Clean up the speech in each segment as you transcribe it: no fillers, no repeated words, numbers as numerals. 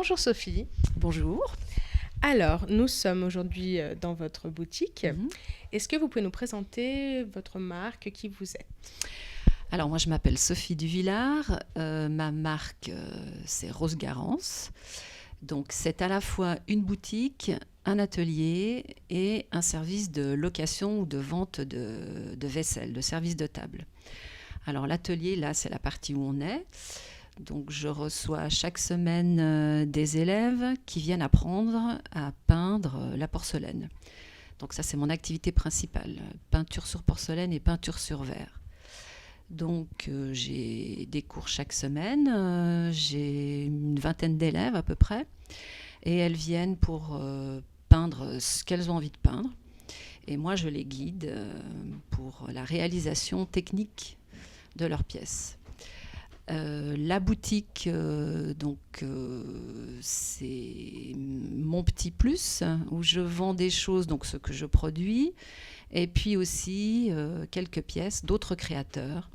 Bonjour Sophie. Bonjour. Alors, nous sommes aujourd'hui dans votre boutique. Mhm. Est-ce que vous pouvez nous présenter votre marque, qui vous êtes? Alors moi je m'appelle Sophie Duvillard, ma marque c'est Rose Garance. Donc c'est à la fois une boutique, un atelier et un service de location ou de vente de vaisselle, de service de table. Alors l'atelier là c'est la partie où on est. Donc je reçois chaque semaine des élèves qui viennent apprendre à peindre la porcelaine. Donc ça c'est mon activité principale, peinture sur porcelaine et peinture sur verre. Donc j'ai des cours chaque semaine, j'ai une vingtaine d'élèves à peu près, et elles viennent pour peindre ce qu'elles ont envie de peindre. Et moi je les guide pour la réalisation technique de leurs pièces. La boutique, c'est mon petit plus où je vends des choses, donc ce que je produis, et puis aussi quelques pièces d'autres créateurs,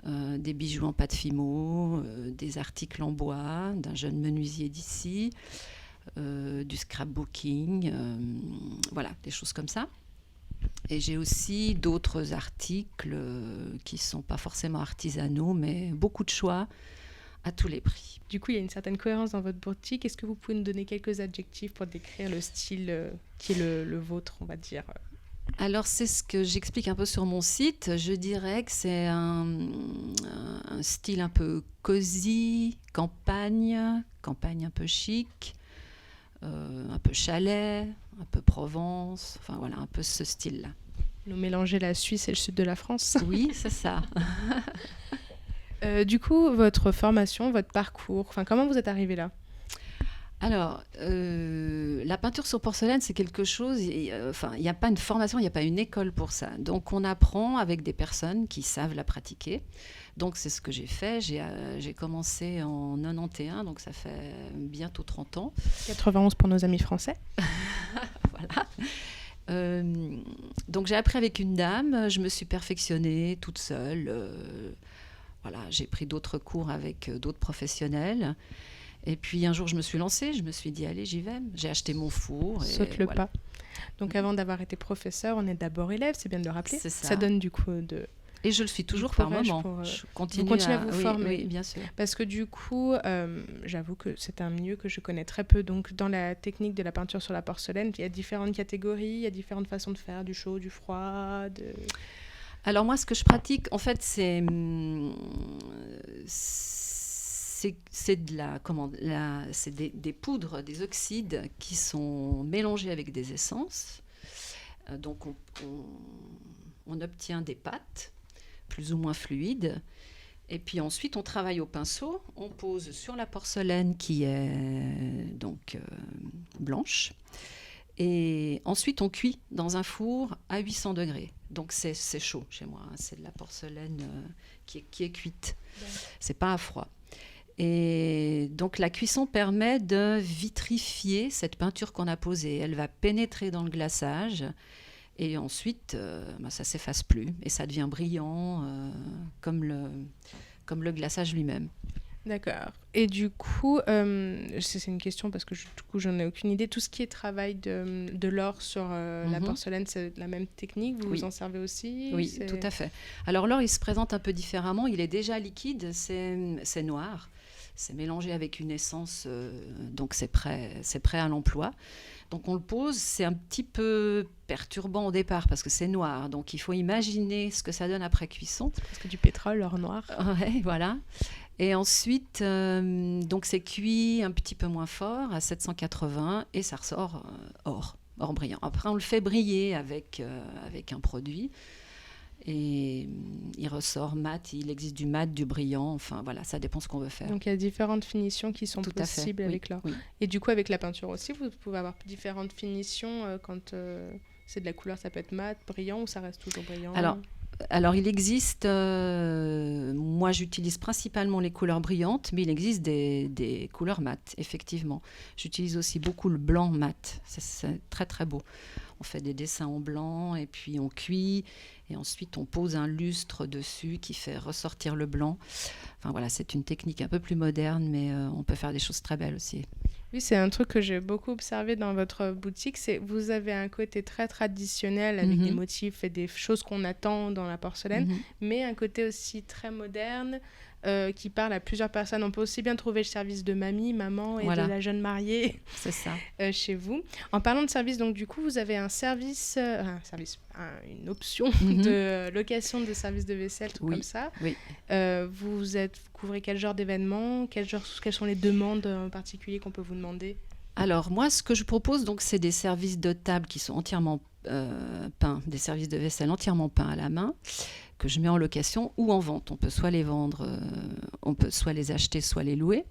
des bijoux en pâte fimo, des articles en bois d'un jeune menuisier d'ici, du scrapbooking, voilà, des choses comme ça. Et j'ai aussi d'autres articles qui ne sont pas forcément artisanaux, mais beaucoup de choix à tous les prix. Du coup, il y a une certaine cohérence dans votre boutique. Est-ce que vous pouvez nous donner quelques adjectifs pour décrire le style qui est le vôtre, on va dire? Alors, c'est ce que j'explique un peu sur mon site. Je dirais que c'est un style un peu cosy, campagne un peu chic, un peu chalet, un peu Provence, enfin voilà, un peu ce style-là. Nous mélanger la Suisse et le sud de la France. Oui, c'est ça. Du coup, votre formation, votre parcours, comment vous êtes arrivé là? Alors, la peinture sur porcelaine, c'est quelque chose, il n'y a pas une formation, il n'y a pas une école pour ça. Donc, on apprend avec des personnes qui savent la pratiquer. Donc, c'est ce que j'ai fait. J'ai commencé en 91, donc ça fait bientôt 30 ans. 91 pour nos amis français. Voilà. Donc, j'ai appris avec une dame, je me suis perfectionnée toute seule. Voilà, j'ai pris d'autres cours avec d'autres professionnels. Et puis un jour, je me suis lancée, je me suis dit, allez, j'y vais. J'ai acheté mon four. Saute le pas. Donc avant d'avoir été professeur, on est d'abord élève, c'est bien de le rappeler. C'est ça. Ça donne du coup de... Et je le suis toujours par moment. Je continue à vous former. Oui, bien sûr. Parce que du coup, j'avoue que c'est un milieu que je connais très peu. Donc dans la technique de la peinture sur la porcelaine, il y a différentes catégories, il y a différentes façons de faire, du chaud, du froid, Alors moi, ce que je pratique, en fait, c'est des poudres, des oxydes qui sont mélangés avec des essences. Donc on obtient des pâtes plus ou moins fluides. Et puis ensuite, on travaille au pinceau. On pose sur la porcelaine qui est donc blanche. Et ensuite, on cuit dans un four à 800 degrés. Donc c'est chaud chez moi. C'est de la porcelaine qui est cuite. Ouais. C'est pas à froid. Et donc la cuisson permet de vitrifier cette peinture qu'on a posée. Elle va pénétrer dans le glaçage et ensuite ça s'efface plus et ça devient brillant comme le glaçage lui-même. D'accord. Et du coup, c'est une question parce que du coup, j'en ai aucune idée. Tout ce qui est travail de l'or sur la porcelaine, c'est la même technique? Vous en servez aussi? Oui, tout à fait. Alors l'or, il se présente un peu différemment. Il est déjà liquide, c'est noir. C'est mélangé avec une essence, donc c'est prêt à l'emploi. Donc on le pose, c'est un petit peu perturbant au départ parce que c'est noir. Donc il faut imaginer ce que ça donne après cuisson. C'est presque du pétrole, l'or noir. Ouais, voilà. Et ensuite, donc c'est cuit un petit peu moins fort, à 780, et ça ressort or brillant. Après, on le fait briller avec un produit, et il ressort mat. Il existe du mat, du brillant, enfin voilà, ça dépend ce qu'on veut faire. Donc il y a différentes finitions qui sont possibles avec l'or. Oui. Et du coup, avec la peinture aussi, vous pouvez avoir différentes finitions quand c'est de la couleur, ça peut être mat, brillant, ou ça reste toujours brillant? Alors, il existe, moi j'utilise principalement les couleurs brillantes, mais il existe des couleurs mates, effectivement. J'utilise aussi beaucoup le blanc mat, c'est très très beau. On fait des dessins en blanc et puis on cuit et ensuite on pose un lustre dessus qui fait ressortir le blanc. Enfin voilà, c'est une technique un peu plus moderne, mais on peut faire des choses très belles aussi. Oui, c'est un truc que j'ai beaucoup observé dans votre boutique, c'est vous avez un côté très traditionnel avec des motifs et des choses qu'on attend dans la porcelaine, mais un côté aussi très moderne qui parle à plusieurs personnes. On peut aussi bien trouver le service de mamie, maman et de la jeune mariée c'est ça. Chez vous. En parlant de service, donc du coup, vous avez un service, une option de location de services de vaisselle, tout comme ça. Oui. Vous couvrez quel genre d'événements, quelles sont les demandes en particulier qu'on peut vous demander? Alors moi, ce que je propose, donc, c'est des services de table qui sont entièrement peints, des services de vaisselle entièrement peints à la main, que je mets en location ou en vente. On peut soit les vendre, on peut soit les acheter, soit les louer.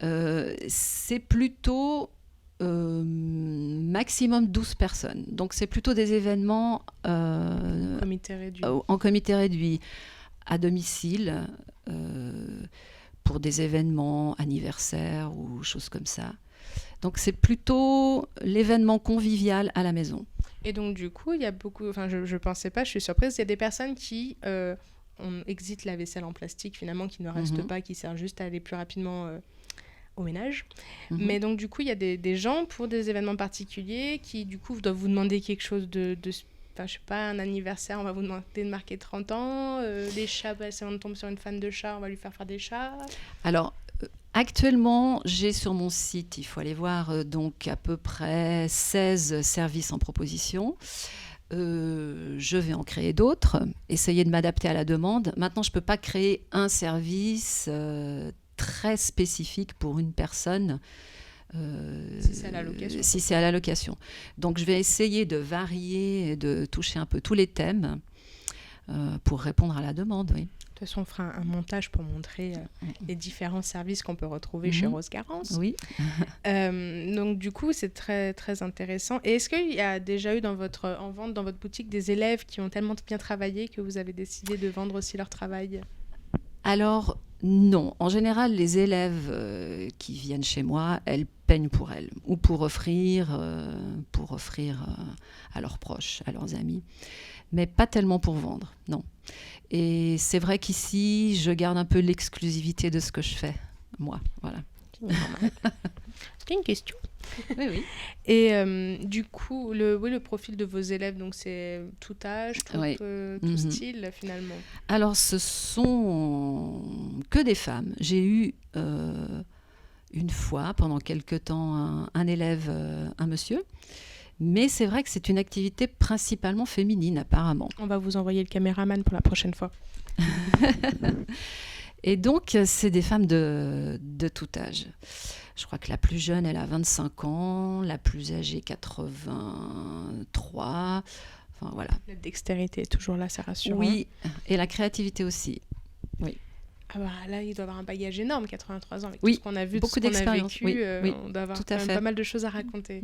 C'est plutôt maximum 12 personnes. Donc c'est plutôt des événements en comité réduit, à domicile, pour des événements anniversaires ou choses comme ça. Donc c'est plutôt l'événement convivial à la maison. Et donc du coup, il y a beaucoup, enfin je pensais pas, je suis surprise, il y a des personnes qui exitent la vaisselle en plastique finalement, qui ne reste pas, qui sert juste à aller plus rapidement au ménage. Mais donc du coup, il y a des gens pour des événements particuliers qui du coup doivent vous demander quelque chose enfin, je sais pas, un anniversaire, on va vous demander de marquer 30 ans, les chats, si on tombe sur une fan de chats, on va lui faire des chats. Alors, actuellement, j'ai sur mon site, il faut aller voir, donc à peu près 16 services en proposition. Je vais en créer d'autres, essayer de m'adapter à la demande. Maintenant, je ne peux pas créer un service très spécifique pour une personne. Si c'est à la location. Si c'est à la location. Donc, je vais essayer de varier et de toucher un peu tous les thèmes pour répondre à la demande, oui. De toute façon, on fera un montage pour montrer les différents services qu'on peut retrouver chez Rose Garance. Oui. Donc, du coup, c'est très, très intéressant. Et est-ce qu'il y a déjà eu en vente dans votre boutique des élèves qui ont tellement bien travaillé que vous avez décidé de vendre aussi leur travail? Alors, non. En général, les élèves qui viennent chez moi, elles peignent pour elles ou pour offrir à leurs proches, à leurs amis. Mais pas tellement pour vendre, non. Et c'est vrai qu'ici, je garde un peu l'exclusivité de ce que je fais, moi, voilà. C'était une question. Oui, oui. Et du coup, le profil de vos élèves, donc c'est tout âge, tout style, finalement. Alors, ce sont que des femmes. J'ai eu une fois, pendant quelque temps, un élève, un monsieur. Mais c'est vrai que c'est une activité principalement féminine, apparemment. On va vous envoyer le caméraman pour la prochaine fois. Et donc, c'est des femmes de tout âge. Je crois que la plus jeune, elle a 25 ans, la plus âgée, 83. Enfin, voilà. La dextérité est toujours là, ça rassure. Oui, et la créativité aussi. Oui. Ah bah, là, il doit avoir un bagage énorme, 83 ans, avec tout ce qu'on a vu, beaucoup tout ce qu'on a vécu. Oui, on doit avoir quand même pas mal de choses à raconter.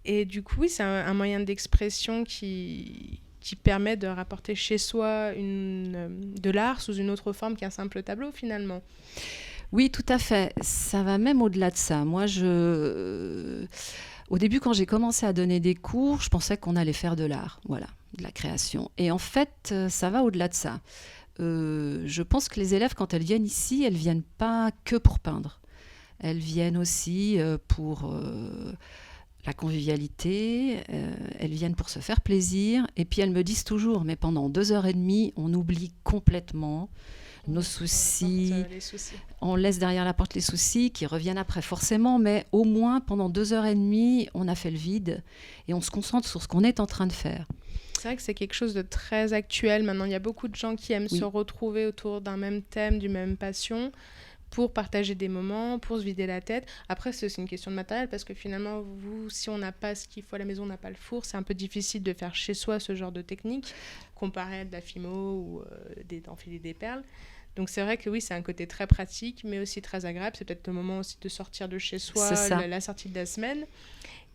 Et du coup, oui, c'est un moyen d'expression qui permet de rapporter chez soi de l'art sous une autre forme qu'un simple tableau, finalement. Oui, tout à fait. Ça va même au-delà de ça. Moi, au début, quand j'ai commencé à donner des cours, je pensais qu'on allait faire de l'art, voilà, de la création. Et en fait, ça va au-delà de ça. Je pense que les élèves, quand elles viennent ici, elles ne viennent pas que pour peindre. Elles viennent aussi pour la convivialité, elles viennent pour se faire plaisir. Et puis elles me disent toujours, mais pendant 2h30, on oublie complètement nos soucis. On laisse derrière la porte les soucis qui reviennent après forcément, mais au moins pendant 2h30, on a fait le vide et on se concentre sur ce qu'on est en train de faire. C'est vrai que c'est quelque chose de très actuel. Maintenant, il y a beaucoup de gens qui aiment se retrouver autour d'un même thème, d'une même passion, pour partager des moments, pour se vider la tête. Après, c'est aussi une question de matériel, parce que finalement, si on n'a pas ce qu'il faut à la maison, on n'a pas le four, c'est un peu difficile de faire chez soi ce genre de technique, comparé à de la fimo ou d'enfiler des perles. Donc c'est vrai que oui, c'est un côté très pratique, mais aussi très agréable. C'est peut-être le moment aussi de sortir de chez soi, la sortie de la semaine.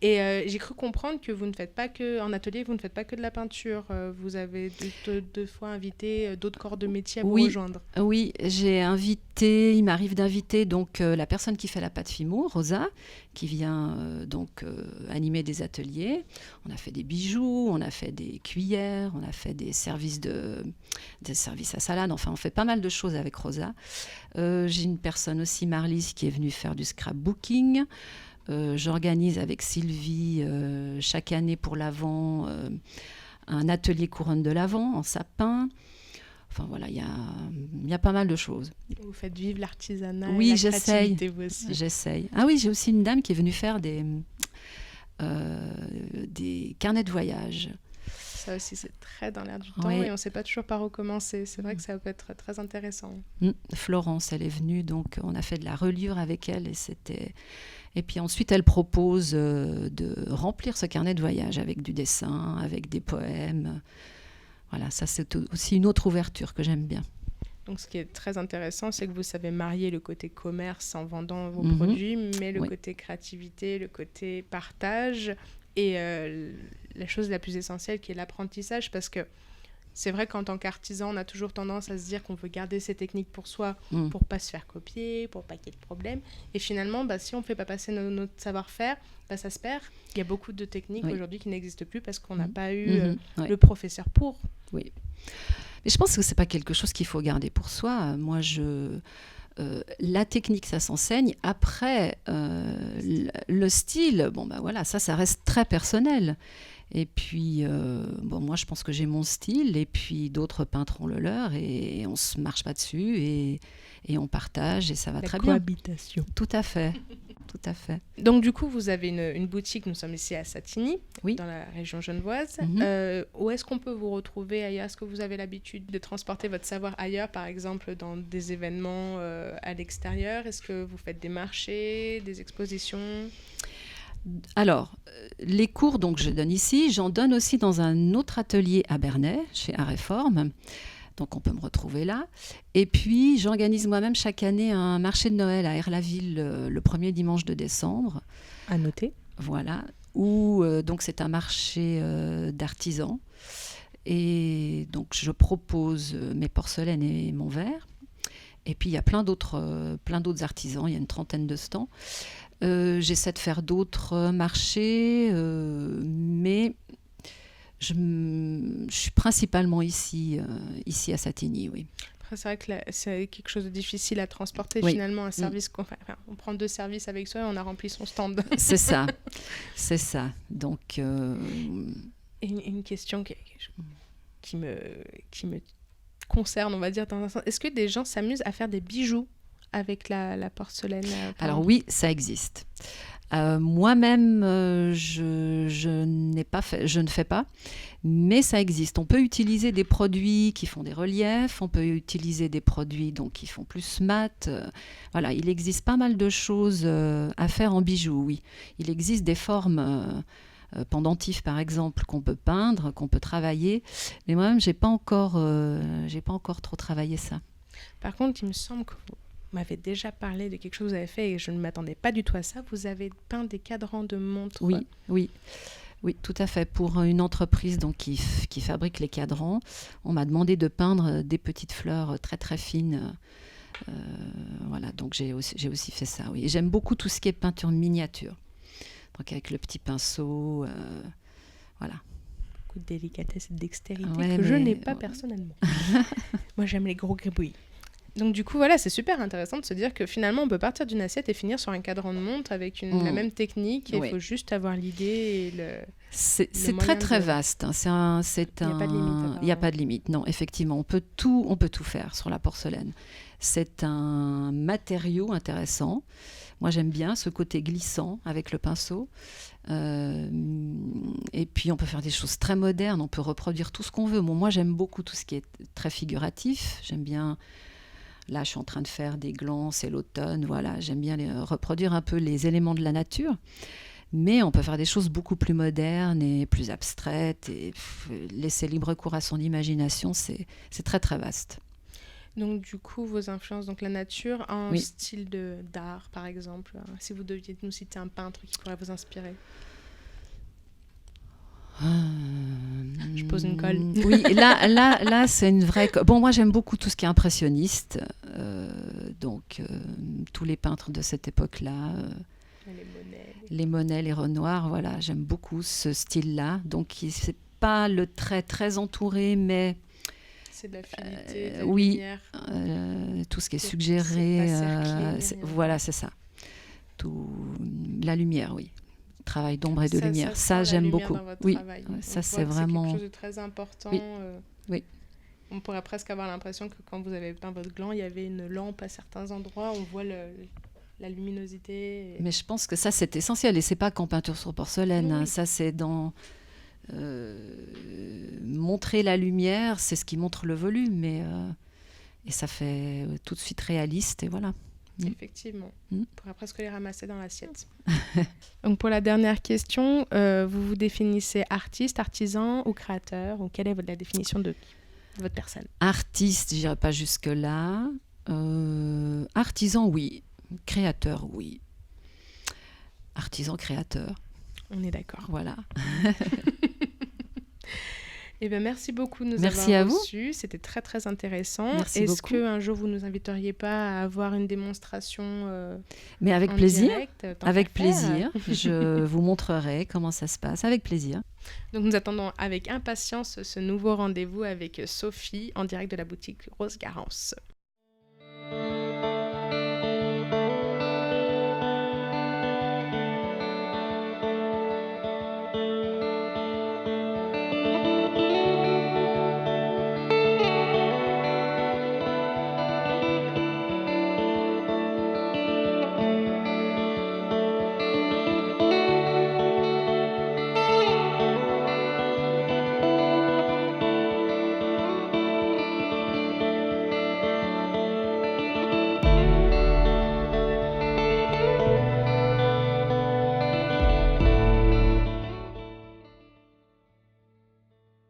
Et j'ai cru comprendre que vous ne faites pas que, en atelier, vous ne faites pas que de la peinture. Vous avez deux fois invité d'autres corps de métier à vous rejoindre. Oui, il m'arrive d'inviter donc la personne qui fait la pâte Fimo, Rosa, qui vient animer des ateliers. On a fait des bijoux, on a fait des cuillères, on a fait des services à salade. Enfin, on fait pas mal de choses avec Rosa. J'ai une personne aussi, Marlise, qui est venue faire du scrapbooking. J'organise avec Sylvie chaque année pour l'Avent un atelier couronne de l'Avent en sapin. Enfin voilà, il y a pas mal de choses. Vous faites vivre l'artisanat et la créativité, vous aussi. J'essaye. Ah oui, j'ai aussi une dame qui est venue faire des carnets de voyage. Ça aussi, c'est très dans l'air du temps et on ne sait pas toujours par où commencer. C'est vrai que ça peut être très intéressant. Florence, elle est venue, donc on a fait de la reliure avec elle et puis ensuite, elle propose de remplir ce carnet de voyage avec du dessin, avec des poèmes. Voilà, ça c'est aussi une autre ouverture que j'aime bien. Donc ce qui est très intéressant, c'est que vous savez marier le côté commerce en vendant vos produits, mais le côté créativité, le côté partage et la chose la plus essentielle qui est l'apprentissage, parce que c'est vrai qu'en tant qu'artisan, on a toujours tendance à se dire qu'on veut garder ses techniques pour soi, pour pas se faire copier, pour pas qu'il y ait de problème. Et finalement, si on ne fait pas passer notre savoir-faire, ça se perd. Il y a beaucoup de techniques aujourd'hui qui n'existent plus parce qu'on n'a pas eu le professeur pour. Oui. Mais je pense que c'est pas quelque chose qu'il faut garder pour soi. Moi, la technique, ça s'enseigne. Après, le style, ça reste très personnel. Et puis, moi, je pense que j'ai mon style, et puis d'autres peintres ont le leur, et on se marche pas dessus, et on partage, et ça va très bien. La cohabitation. Tout à fait, tout à fait. Donc, du coup, vous avez une boutique, nous sommes ici à Satigny, dans la région genevoise. Où est-ce qu'on peut vous retrouver ailleurs ? Est-ce que vous avez l'habitude de transporter votre savoir ailleurs, par exemple, dans des événements à l'extérieur ? Est-ce que vous faites des marchés, des expositions ? Alors, les cours donc, je donne ici, j'en donne aussi dans un autre atelier à Bernay, chez Aréforme. Donc, on peut me retrouver là. Et puis, j'organise moi-même chaque année un marché de Noël à Erlaville le premier dimanche de décembre. À noter. Voilà. Où, donc, c'est un marché d'artisans. Et donc, je propose mes porcelaines et mon verre. Et puis, il y a plein d'autres artisans. Il y a une trentaine de stands. J'essaie de faire d'autres marchés, mais je suis principalement ici à Satigny, oui. Après, c'est vrai que c'est quelque chose de difficile à transporter, finalement, un service on prend 2 services avec soi et on a rempli son stand. C'est ça, c'est ça. Donc, Et une question qui me concerne, on va dire, dans un sens. Est-ce que des gens s'amusent à faire des bijoux avec la porcelaine? Alors oui, ça existe. Moi-même, je ne fais pas, mais ça existe. On peut utiliser des produits qui font des reliefs, on peut utiliser des produits donc, qui font plus mat. Voilà, il existe pas mal de choses à faire en bijoux, oui. Il existe des formes pendentifs, par exemple, qu'on peut peindre, qu'on peut travailler, mais moi-même, j'ai pas encore trop travaillé ça. Par contre, il me semble que vous m'avez déjà parlé de quelque chose que vous avez fait et je ne m'attendais pas du tout à ça. Vous avez peint des cadrans de montres. Oui, tout à fait. Pour une entreprise donc, qui fabrique les cadrans, on m'a demandé de peindre des petites fleurs très très fines. Voilà, donc j'ai aussi fait ça. Oui. Et j'aime beaucoup tout ce qui est peinture miniature. Donc avec le petit pinceau, voilà. Beaucoup de délicatesse et de dextérité que je n'ai pas personnellement. Moi, j'aime les gros gribouillis. Donc du coup, voilà, c'est super intéressant de se dire que finalement, on peut partir d'une assiette et finir sur un cadran de montre avec la même technique. Et il faut juste avoir l'idée et c'est très très vaste. Hein. Il n'y a pas de limite. Il n'y a pas de limite. Non, effectivement, on peut tout faire sur la porcelaine. C'est un matériau intéressant. Moi, j'aime bien ce côté glissant avec le pinceau. Et puis, on peut faire des choses très modernes. On peut reproduire tout ce qu'on veut. Bon, moi, j'aime beaucoup tout ce qui est très figuratif. J'aime bien... Là, je suis en train de faire des glands, c'est l'automne. Voilà, j'aime bien reproduire un peu les éléments de la nature. Mais on peut faire des choses beaucoup plus modernes et plus abstraites. Et laisser libre cours à son imagination, c'est très, très vaste. Donc, du coup, vos influences, donc la nature, un style d'art, par exemple. Si vous deviez nous citer un peintre qui pourrait vous inspirer. Je pose une colle. Oui, là, c'est une vraie... Bon, moi, j'aime beaucoup tout ce qui est impressionniste. Donc, tous les peintres de cette époque-là, les Monet, les Renoir, voilà, j'aime beaucoup ce style-là. Donc, c'est pas le trait très entouré, mais... C'est de la fluidité, de la oui, lumière. Tout ce qui est suggéré. C'est voilà, c'est ça. Tout, la lumière, oui. Travail d'ombre et de lumière. Ça j'aime beaucoup. Oui, ça c'est vraiment... quelque chose de très important. Oui. Oui. On pourrait presque avoir l'impression que quand vous avez peint votre gland, il y avait une lampe à certains endroits, on voit la luminosité. Mais je pense que ça c'est essentiel, et c'est pas qu'en peinture sur porcelaine, oui. Hein. Ça c'est dans... montrer la lumière, c'est ce qui montre le volume, et ça fait tout de suite réaliste, et voilà. Effectivement. On pourrait presque les ramasser dans l'assiette. Donc pour la dernière question, vous vous définissez artiste, artisan ou créateur, ou quelle est la définition de votre personne? Artiste, j'irai pas jusque-là. Artisan, oui. Créateur, oui. Artisan, créateur. On est d'accord. Voilà. Eh bien, merci beaucoup de nous merci avoir reçus. C'était très, très intéressant. Est-ce qu'un jour, vous ne nous inviteriez pas à avoir une démonstration mais avec plaisir. Direct, avec plaisir. Je vous montrerai comment ça se passe. Avec plaisir. Donc, nous attendons avec impatience ce nouveau rendez-vous avec Sophie en direct de la boutique Rose Garance.